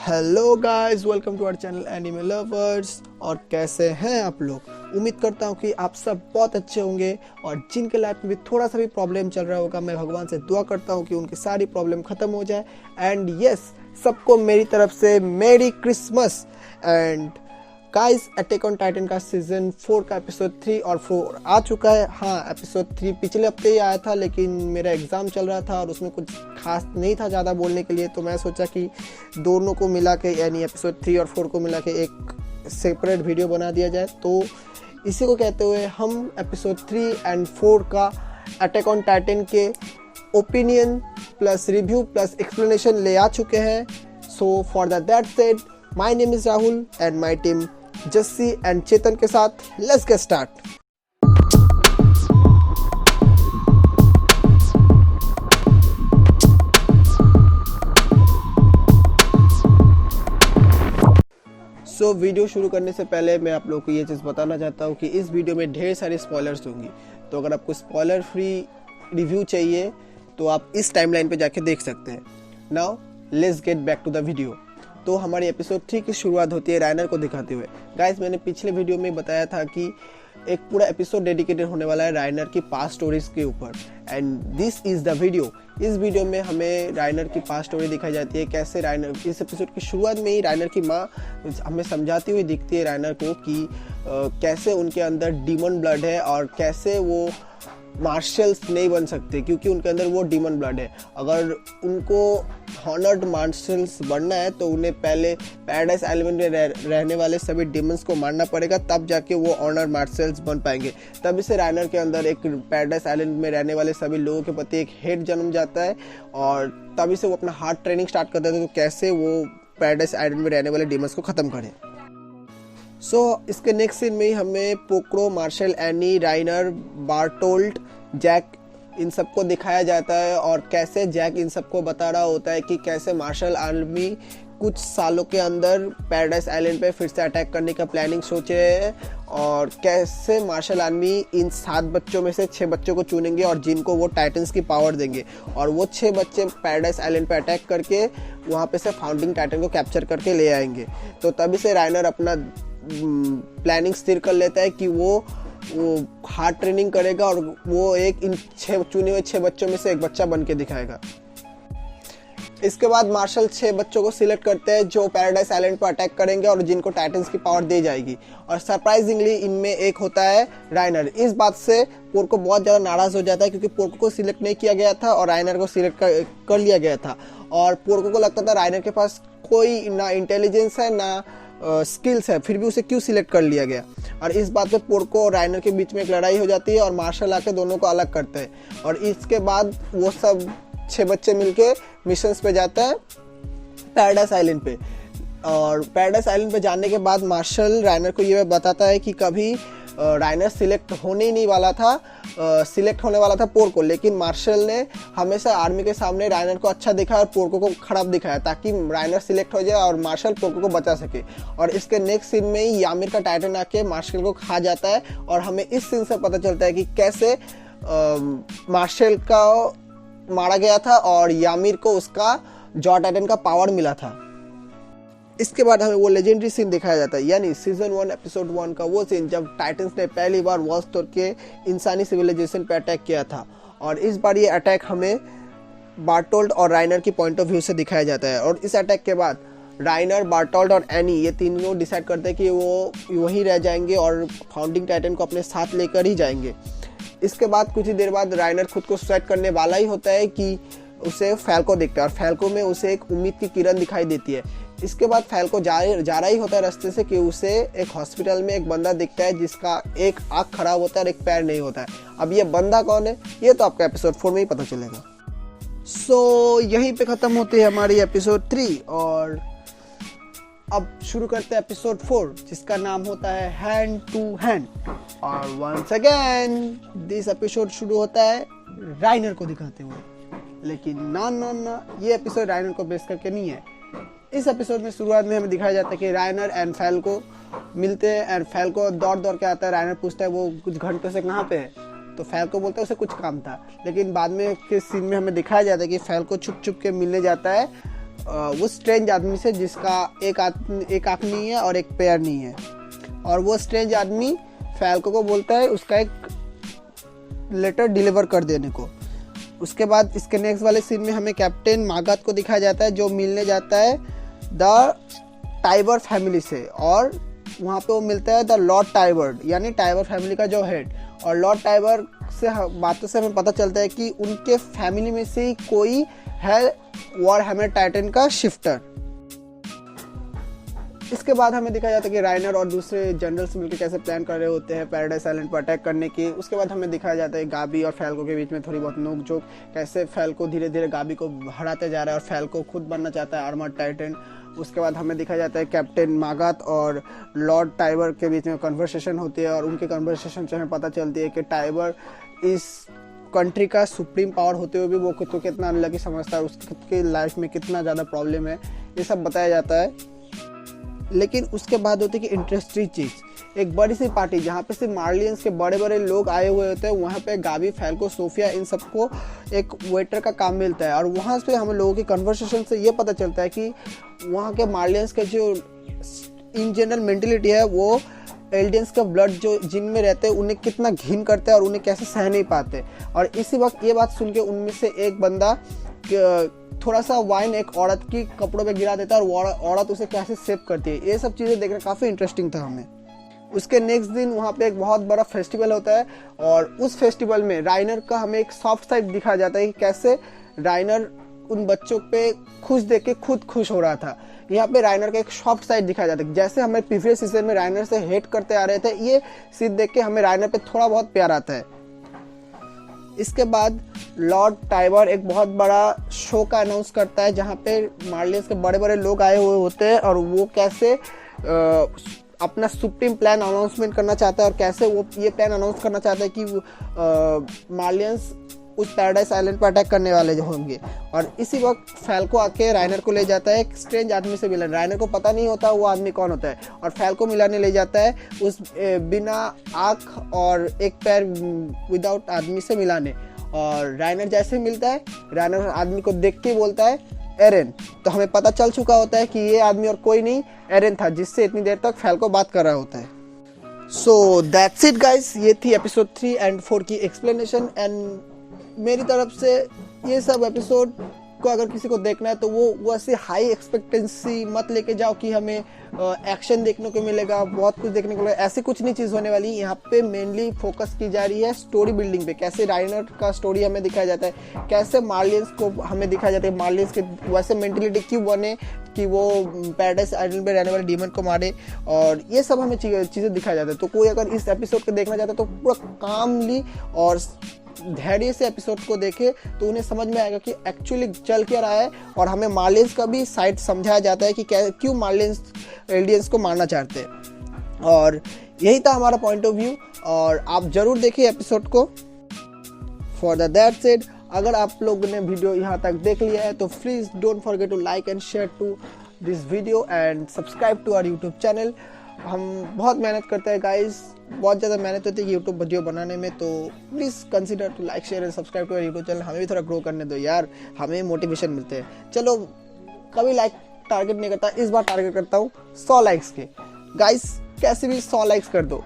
Hello guys, welcome to our channel anime lovers. और कैसे हैं आप लोग? उम्मीद करता हूं कि आप सब बहुत अच्छे होंगे और जिनके लाइफ में भी थोड़ा सा भी प्रॉब्लम चल रहा होगा, मैं भगवान से दुआ करता हूं कि उनकी सारी प्रॉब्लम ख़त्म हो जाए। एंड यस, सबको मेरी तरफ से मेरी Christmas. And guys, attack on Titan का सीजन 4 का एपिसोड 3 और 4 आ चुका है। हाँ, एपिसोड 3 पिछले हफ्ते ही आया था, लेकिन मेरा एग्ज़ाम चल रहा था और उसमें कुछ खास नहीं था ज़्यादा बोलने के लिए, तो मैं सोचा कि दोनों को मिला के, यानी एपिसोड 3 और 4 को मिला के एक सेपरेट वीडियो बना दिया जाए। तो इसी को कहते हुए हम एपिसोड 3 एंड 4 का अटैक ऑन टाइटन के opinion plus review plus explanation ले आ चुके हैं। So for that said, my name is Rahul and my team Jassi and Chetan के साथ लेट्स गेट स्टार्ट। सो वीडियो शुरू करने से पहले मैं आप लोगों को ये चीज़ बताना चाहता हूँ कि इस वीडियो में ढेर सारे स्पॉयलर्स होंगी, तो अगर आपको स्पॉयलर फ्री रिव्यू चाहिए तो आप इस टाइमलाइन पे जाके देख सकते हैं। Now let's get back to the video. तो हमारी एपिसोड 3 की शुरुआत होती है राइनर को दिखाते हुए। गाइस, मैंने पिछले वीडियो में बताया था कि एक पूरा एपिसोड डेडिकेटेड होने वाला है राइनर की पास्ट स्टोरीज के ऊपर, and this is the video. इस वीडियो में हमें राइनर की पास्ट स्टोरी दिखाई जाती है, कैसे राइनर, इस एपिसोड की शुरुआत में ही राइनर की माँ हमें समझाती हुई दिखती है राइनर को कि कैसे उनके अंदर डीमन ब्लड है और कैसे वो मार्शल्स नहीं बन सकते क्योंकि उनके अंदर वो डीमन ब्लड है। अगर उनको हॉनर्ड मार्शल्स बनना है तो उन्हें पहले पैराडाइज आइलैंड में रहने वाले सभी डीमंस को मारना पड़ेगा, तब जाके वो ऑनर्ड मार्शल्स बन पाएंगे। तभी से राइनर के अंदर एक पैराडाइज आइलैंड में रहने वाले सभी लोगों के प्रति एक हेट जन्म जाता है और तभी से वो अपना हार्ड ट्रेनिंग स्टार्ट कर देते हैं तो कैसे वो पैराडाइज आइलैंड में रहने वाले डीमंस को ख़त्म करें। इसके नेक्स्ट सीन में ही हमें पोक्रो, मार्शल, एनी, राइनर, बार्टोल्ट, जैक इन सबको दिखाया जाता है और कैसे जैक इन सबको बता रहा होता है कि कैसे मार्शल आर्मी कुछ सालों के अंदर पैराडाइज आइलैंड पे फिर से अटैक करने का प्लानिंग सोच रहे हैं और कैसे मार्शल आर्मी इन 7 बच्चों में से 6 बच्चों को चुनेंगे और जिनको वो टाइटन्स की पावर देंगे और वो 6 बच्चे पैराडाइज आइलैंड पे अटैक करके वहाँ पे से फाउंडिंग टाइटन को कैप्चर करके ले आएंगे। तो तभी से राइनर अपना प्लानिंग स्थिर कर लेता है कि वो हार्ड ट्रेनिंग करेगा और वो एक इन 6 चुने हुए 6 बच्चों में से एक बच्चा बन के दिखाएगा। इसके बाद मार्शल 6 बच्चों को सिलेक्ट करते हैं जो पैराडाइज आइलैंड पर अटैक करेंगे और जिनको टाइटन्स की पावर दी जाएगी, और सरप्राइजिंगली इनमें एक होता है राइनर। इस बात से पोर्को बहुत ज़्यादा नाराज़ हो जाता है क्योंकि पोर्को को सिलेक्ट नहीं किया गया था और राइनर को सिलेक्ट कर लिया गया था और पोर्को को लगता था राइनर के पास कोई ना इंटेलिजेंस है ना स्किल्स है, फिर भी उसे क्यों सिलेक्ट कर लिया गया। और इस बात पे पोर्को और राइनर के बीच में एक लड़ाई हो जाती है और मार्शल आके दोनों को अलग करते हैं और इसके बाद वो सब 6 बच्चे मिलके मिशंस पे जाता है पैराडाइज आइलैंड पे। और पैराडाइज आइलैंड पे जाने के बाद मार्शल राइनर को ये बताता है कि कभी राइनर सिलेक्ट होने ही नहीं वाला था, सिलेक्ट होने वाला था पोर्को, लेकिन मार्शल ने हमेशा आर्मी के सामने राइनर को अच्छा दिखाया और पोर्को को खराब दिखाया ताकि राइनर सिलेक्ट हो जाए और मार्शल पोर्को को बचा सके। और इसके नेक्स्ट सीन में ही यामिर का टाइटन आके मार्शल को खा जाता है और हमें इस सीन से पता चलता है कि कैसे मार्शल का मारा गया था और यामिर को उसका जॉ टाइटन का पावर मिला था। इसके बाद हमें वो लेजेंडरी सीन दिखाया जाता है, यानी सीजन 1 एपिसोड 1 का वो सीन जब टाइटन्स ने पहली बार वॉल्स तोड़ के इंसानी सिविलाइजेशन पे अटैक किया था। और इस बार ये अटैक हमें बार्टोल्ट और राइनर की पॉइंट ऑफ व्यू से दिखाया जाता है। और इस अटैक के बाद राइनर, बार्टोल्ट और एनी ये तीनों डिसाइड करते हैं कि वो वहीं रह जाएंगे और फाउंडिंग टाइटन को अपने साथ लेकर ही जाएंगे। इसके बाद कुछ ही देर बाद राइनर खुद को सुसाइड करने वाला ही होता है कि उसे फैल्को दिखता है और फैल्को में उसे एक उम्मीद की किरण दिखाई देती है। इसके बाद फैल्को जा रहा ही होता है रास्ते से कि उसे एक हॉस्पिटल में एक बंदा दिखता है जिसका एक आँख खराब होता है और एक पैर नहीं होता है। अब ये बंदा कौन है ये तो आपको एपिसोड 4 में ही पता चलेगा। यहीं पे ख़त्म होती है हमारी एपिसोड 3 और अब शुरू करते हैं एपिसोड 4 जिसका नाम होता है हैंड टू हैंड। और वंस अगेन दिस एपिसोड शुरू होता है राइनर को दिखाते हुए, लेकिन ना ये एपिसोड राइनर को बेस करके नहीं है। इस एपिसोड में शुरुआत में हमें दिखाया जाता है कि राइनर एंड फैल्को मिलते हैं एंड फैल्को दौड़ के आता है। राइनर पूछता है वो कुछ घंटों से कहाँ पे है, तो फैल्को बोलता है उसे कुछ काम था, लेकिन बाद में के सीन में हमें दिखाया जाता है कि फैल्को छुप के मिलने जाता है वो स्ट्रेंज आदमी से जिसका एक आँख नहीं है और एक पैर नहीं है, और वो स्ट्रेंज आदमी फैल्को को बोलता है उसका एक लेटर डिलीवर कर देने को। उसके बाद इसके नेक्स्ट वाले सीन में हमें कैप्टन मागत को दिखाया जाता है जो मिलने जाता है द टाइबर फैमिली से, और वहाँ पे वो मिलता है द लॉर्ड टाइबर यानी टाइबर फैमिली का जो हेड। और लॉर्ड टाइबर से बातों से हमें पता चलता है कि उनके फैमिली में से ही कोई है वॉरहैमर टाइटन का शिफ्टर। इसके बाद हमें दिखाया जाता है कि राइनर और दूसरे जनरल्स मिलकर कैसे प्लान कर रहे होते हैं पैराडाइज आइलैंड पर अटैक करने की। उसके बाद हमें दिखाया जाता है गाबी और फैल्को के बीच में थोड़ी बहुत नोक-झोंक, कैसे फैल्को धीरे धीरे गाबी को हराते जा रहा है और फैल्को खुद बनना चाहता है आर्मर्ड टाइटन। उसके बाद हमें दिखाया जाता है कैप्टन मागत और लॉर्ड टाइबर के बीच में कन्वर्सेशन होती है, और उनके कन्वर्सेशन से हमें पता चलती है कि टाइबर इस कंट्री का सुप्रीम पावर होते हुए भी वो खुद को कितना अनलकी समझता है, उसके लाइफ में कितना ज़्यादा प्रॉब्लम है, ये सब बताया जाता है। लेकिन उसके बाद होती है कि इंटरेस्टिंग चीज़, एक बड़ी सी पार्टी जहाँ पे सिर्फ मार्लियंस के बड़े बड़े लोग आए हुए होते हैं, वहाँ पे गाबी, फैल्को, सोफिया इन सबको एक वेटर का काम मिलता है। और वहाँ से हम लोगों की कन्वर्सेशन से ये पता चलता है कि वहाँ के मार्लियंस के जो इन जनरल मेंटेलिटी है वो एल्डियंस का ब्लड जो जिनमें रहते हैं उन्हें कितना घिन करते हैं और उन्हें कैसे सह नहीं पाते। और इसी वक्त ये बात सुन के उनमें से एक बंदा थोड़ा सा वाइन एक औरत की कपड़ों पे गिरा देता है और औरत उसे कैसे सेव करती है। ये सब चीज़ें देखना काफ़ी इंटरेस्टिंग था हमें। उसके नेक्स्ट दिन वहाँ पे एक बहुत बड़ा फेस्टिवल होता है, और उस फेस्टिवल में राइनर का हमें एक सॉफ्ट साइड दिखाया जाता है कि कैसे राइनर उन बच्चों पे खुश देख के खुद खुश हो रहा था। यहाँ पे राइनर का एक सॉफ्ट साइड दिखाया जाता है, जैसे हमें प्रीवियस सीजन में राइनर से हेट करते आ रहे थे, ये सीन देख के हमें राइनर पे थोड़ा बहुत प्यार आता है। इसके बाद लॉर्ड टाइबर एक बहुत बड़ा शो का अनाउंस करता है जहाँ पे मार्लियंस के बड़े बड़े लोग आए हुए होते हैं, और वो कैसे अपना सुप्रीम प्लान अनाउंसमेंट करना चाहता है, और कैसे वो ये प्लान अनाउंस करना चाहता है कि मार्लियंस उस पैराडाइज आइलैंड पर अटैक करने वाले जो होंगे। और इसी वक्त फैल्को आके राइनर को ले जाता है एक स्ट्रेंज आदमी से मिलने। राइनर को पता नहीं होता वो आदमी कौन होता है, और फैल्को मिलाने ले जाता है उस बिना आँख और एक पैर विदाउट आदमी से मिलाने। और राइनर जैसे मिलता है, राइनर आदमी को देख के बोलता है एरेन। तो हमें पता चल चुका होता है कि ये आदमी और कोई नहीं एरेन था, जिससे इतनी देर तक फैल्को बात कर रहा होता है। सो दैट्स इट गाइस, ये थी एपिसोड 3 and 4 की एक्सप्लेनेशन। एंड मेरी तरफ से ये सब एपिसोड को अगर किसी को देखना है तो वो ऐसे हाई एक्सपेक्टेंसी मत लेके जाओ कि हमें एक्शन देखने को मिलेगा, बहुत कुछ देखने को मिलेगा, ऐसे कुछ नहीं चीज़ होने वाली। यहाँ पे मेनली फोकस की जा रही है स्टोरी बिल्डिंग पे, कैसे राइनर का स्टोरी हमें दिखाया जाता है, कैसे मार्लियंस को हमें दिखाया जाता है, मार्लियंस के वैसे मेंटेलिटी क्यों बने कि वो पैराडाइज आइलैंड पे रहने वाले डीमन को मारे, और ये सब हमें चीज़ें दिखाया जाता है। तो कोई अगर इस एपिसोड को देखना चाहता है तो पूरा कामली और धैर्य से एपिसोड को देखे तो उन्हें समझ में आएगा कि एक्चुअली चल क्या रहा है, और हमें मार्लियंस का भी साइड समझाया जाता है कि क्यों मार्लियंस एल्डियंस को मारना चाहते हैं। और यही था हमारा पॉइंट ऑफ व्यू, और आप जरूर देखिए एपिसोड को। फॉर दैट्स इट, अगर आप लोगों ने वीडियो यहाँ तक देख लिया है तो please don't forget to like and share to this video and subscribe to our YouTube channel. हम बहुत मेहनत करते हैं गाइस, बहुत ज़्यादा मेहनत होती है यूट्यूब वीडियो बनाने में, तो please consider to like share and subscribe to our YouTube channel. हमें भी थोड़ा ग्रो करने दो यार, हमें मोटिवेशन मिलते हैं। चलो, कभी लाइक टारगेट नहीं करता, इस बार टारगेट करता हूँ 100 लाइक्स के। गाइस कैसे भी 100 लाइक्स कर दो।